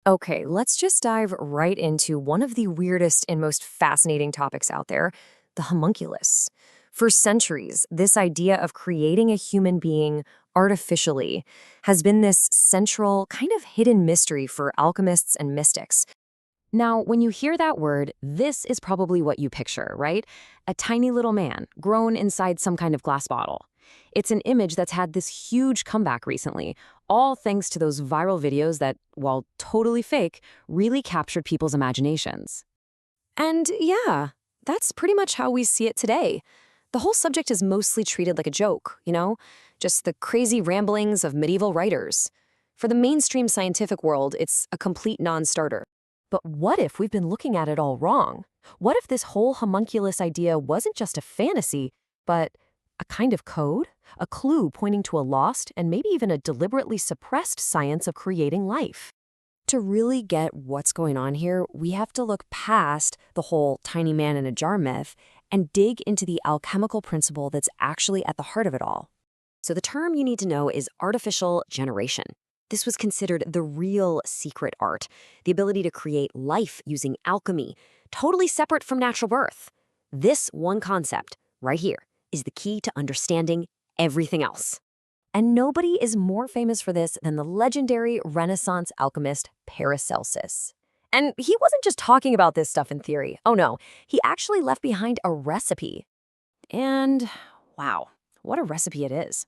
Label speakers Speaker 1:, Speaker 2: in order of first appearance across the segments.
Speaker 1: Okay, let's just dive right into one of the weirdest and most fascinating topics out there, the homunculus. For centuries, this idea of creating a human being artificially has been this central, kind of hidden mystery for alchemists and mystics. Now, when you hear that word, this is probably what you picture, right? A tiny little man, grown inside some kind of glass bottle. It's an image that's had this huge comeback recently, all thanks to those viral videos that, while totally fake, really captured people's imaginations. And yeah, that's pretty much how we see it today. The whole subject is mostly treated like a joke, just the crazy ramblings of medieval writers. For the mainstream scientific world, it's a complete non-starter. But what if we've been looking at it all wrong? What if this whole homunculus idea wasn't just a fantasy, but a kind of code? A clue pointing to a lost and maybe even a deliberately suppressed science of creating life? To really get what's going on here, we have to look past the whole tiny man in a jar myth and dig into the alchemical principle that's actually at the heart of it all. So the term you need to know is artificial generation. This was considered the real secret art, the ability to create life using alchemy, totally separate from natural birth. This one concept, right here, is the key to understanding everything else. And nobody is more famous for this than the legendary Renaissance alchemist Paracelsus. And he wasn't just talking about this stuff in theory. Oh no, he actually left behind a recipe. And wow, what a recipe it is.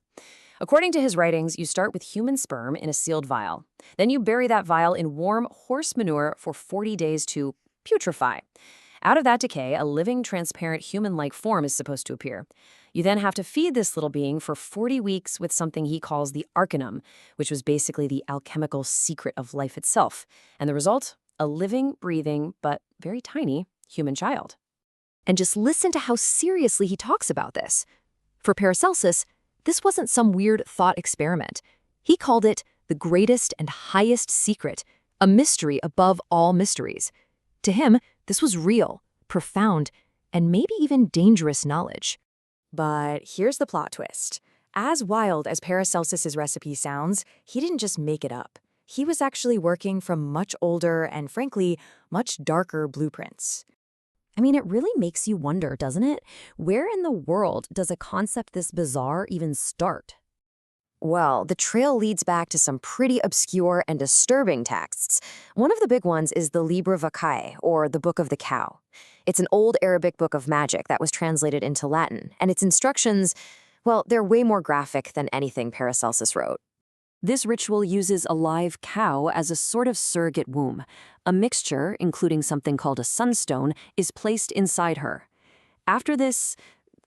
Speaker 1: According to his writings, you start with human sperm in a sealed vial. Then you bury that vial in warm horse manure for 40 days to putrefy. Out of that decay, a living, transparent, human-like form is supposed to appear. You then have to feed this little being for 40 weeks with something he calls the arcanum, which was basically the alchemical secret of life itself. And the result? A living, breathing, but very tiny human child. And just listen to how seriously he talks about this. For Paracelsus, this wasn't some weird thought experiment. He called it the greatest and highest secret, a mystery above all mysteries. To him, this was real, profound, and maybe even dangerous knowledge. But here's the plot twist. As wild as Paracelsus's recipe sounds, he didn't just make it up. He was actually working from much older and, frankly, much darker blueprints. I mean, it really makes you wonder, doesn't it? Where in the world does a concept this bizarre even start? Well, the trail leads back to some pretty obscure and disturbing texts. One of the big ones is the Liber Vaccae, or the Book of the Cow. It's an old Arabic book of magic that was translated into Latin, and its instructions, well, they're way more graphic than anything Paracelsus wrote. This ritual uses a live cow as a sort of surrogate womb. A mixture, including something called a sunstone, is placed inside her. After this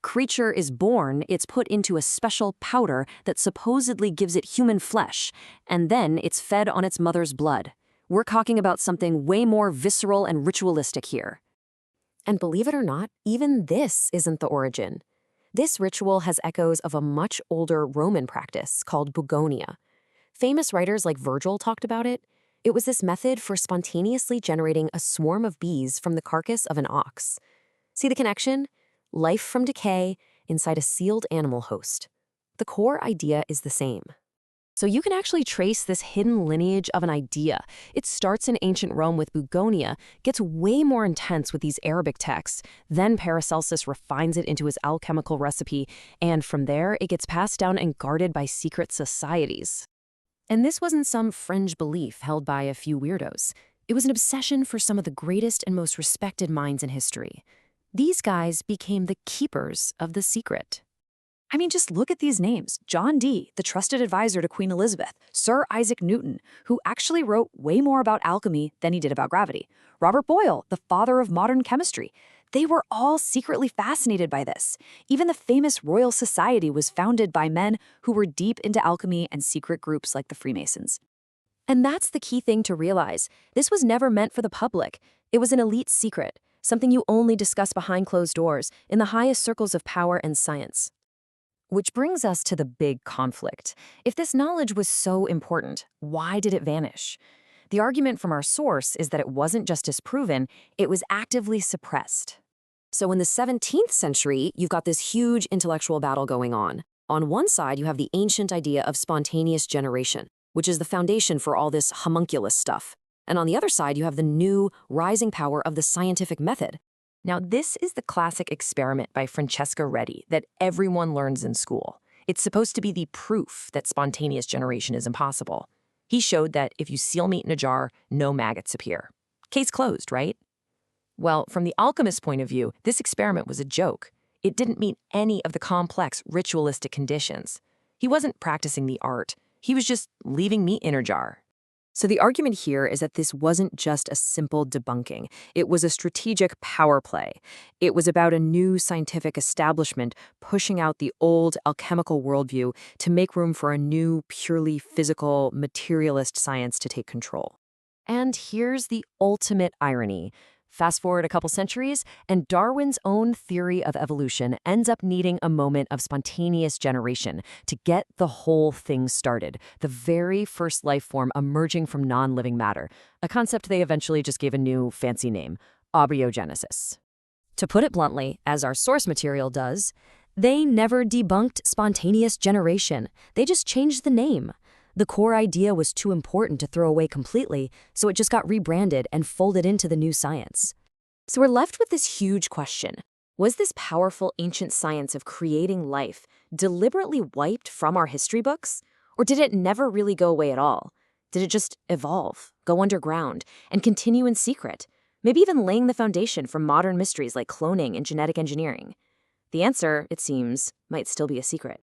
Speaker 1: creature is born, it's put into a special powder that supposedly gives it human flesh, and then it's fed on its mother's blood. We're talking about something way more visceral and ritualistic here. And believe it or not, even this isn't the origin. This ritual has echoes of a much older Roman practice called bugonia. Famous writers like Virgil talked about it. It was this method for spontaneously generating a swarm of bees from the carcass of an ox. See the connection? Life from decay inside a sealed animal host. The core idea is the same. So you can actually trace this hidden lineage of an idea. It starts in ancient Rome with bugonia, gets way more intense with these Arabic texts, then Paracelsus refines it into his alchemical recipe, and from there it gets passed down and guarded by secret societies. And this wasn't some fringe belief held by a few weirdos. It was an obsession for some of the greatest and most respected minds in history. These guys became the keepers of the secret. I mean, just look at these names. John Dee, the trusted advisor to Queen Elizabeth. Sir Isaac Newton, who actually wrote way more about alchemy than he did about gravity. Robert Boyle, the father of modern chemistry. They were all secretly fascinated by this. Even the famous Royal Society was founded by men who were deep into alchemy and secret groups like the Freemasons. And that's the key thing to realize. This was never meant for the public. It was an elite secret, something you only discuss behind closed doors in the highest circles of power and science. Which brings us to the big conflict. If this knowledge was so important, why did it vanish? The argument from our source is that it wasn't just disproven, it was actively suppressed. So in the 17th century, you've got this huge intellectual battle going on. On one side, you have the ancient idea of spontaneous generation, which is the foundation for all this homunculus stuff. And on the other side, you have the new, rising power of the scientific method. Now, this is the classic experiment by Francesco Redi that everyone learns in school. It's supposed to be the proof that spontaneous generation is impossible. He showed that if you seal meat in a jar, no maggots appear. Case closed, right? Well, from the alchemist's point of view, this experiment was a joke. It didn't meet any of the complex, ritualistic conditions. He wasn't practicing the art. He was just leaving meat in a jar. So the argument here is that this wasn't just a simple debunking. It was a strategic power play. It was about a new scientific establishment pushing out the old alchemical worldview to make room for a new, purely physical, materialist science to take control. And here's the ultimate irony. Fast forward a couple centuries, and Darwin's own theory of evolution ends up needing a moment of spontaneous generation to get the whole thing started, the very first life form emerging from non-living matter, a concept they eventually just gave a new, fancy name, abriogenesis. To put it bluntly, as our source material does, they never debunked spontaneous generation. They just changed the name. The core idea was too important to throw away completely, so it just got rebranded and folded into the new science. So we're left with this huge question. Was this powerful ancient science of creating life deliberately wiped from our history books? Or did it never really go away at all? Did it just evolve, go underground, and continue in secret, maybe even laying the foundation for modern mysteries like cloning and genetic engineering? The answer, it seems, might still be a secret.